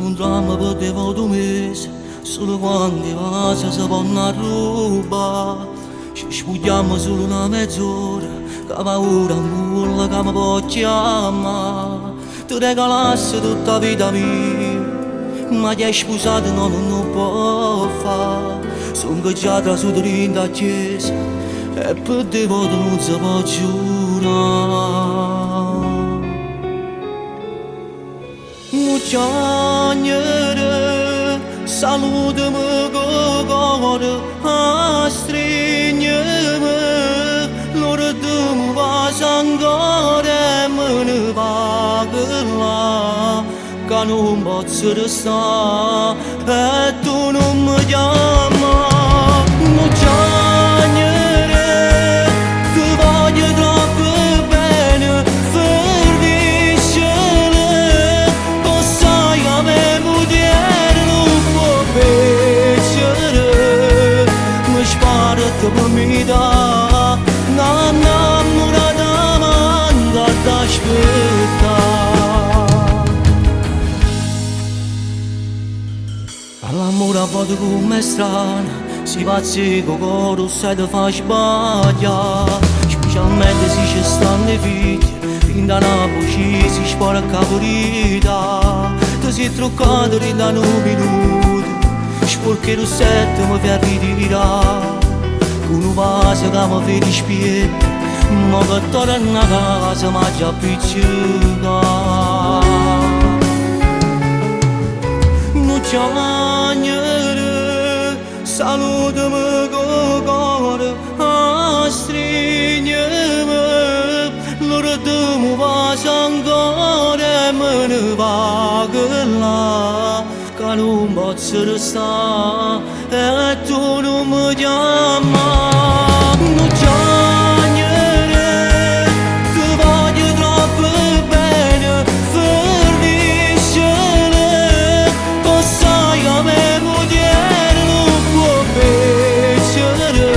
un dramma potevo tu mese, solo quando va si può ruba. Ci spugliamo solo una mezz'ora, che paura nulla che mi può chiamare. Ti regalassi tutta la vita mia, ma ti hai sposato non può fare. Sono già trasuto in da chiesa e per te non si può giurare. Mucciagnere, salutami con cuore, stringimi, l'ora tu mi vas ancora e me ne parla, che non posso restare e tu non mi chiami. Mucciagnere, ti voglio troppo bene, ferviscere, possai che me pudiere non può piacere, mi spara che mi dà una innamorata manda t'aspettare. L'amore a volte come è strano, si pazzi con coro sai ti fa sbagliare, specialmente se ci stanno i figli, in da Napoli si spara caporita, ti sei truccato in da un minuto, sporchi il sette mi fai ritirare, con un vaso che mi fai dispiegare, ma che torna a casa ma già appiccica. Mucciagnere, salutami con cuore, stringimi, l'ora tu mi vas ancora e me ne parla, che non posso restare e tu non mi chiami. Mucciagnere, ti voglio troppo bene, ferviscere, possai che me pudiere non può piacere,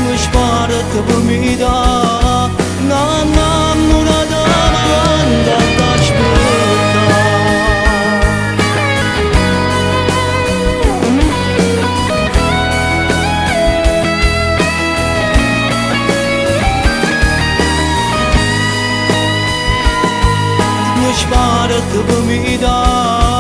mi spara che mi dà una innamorata manda t'aspettare. Mi spara che mi dà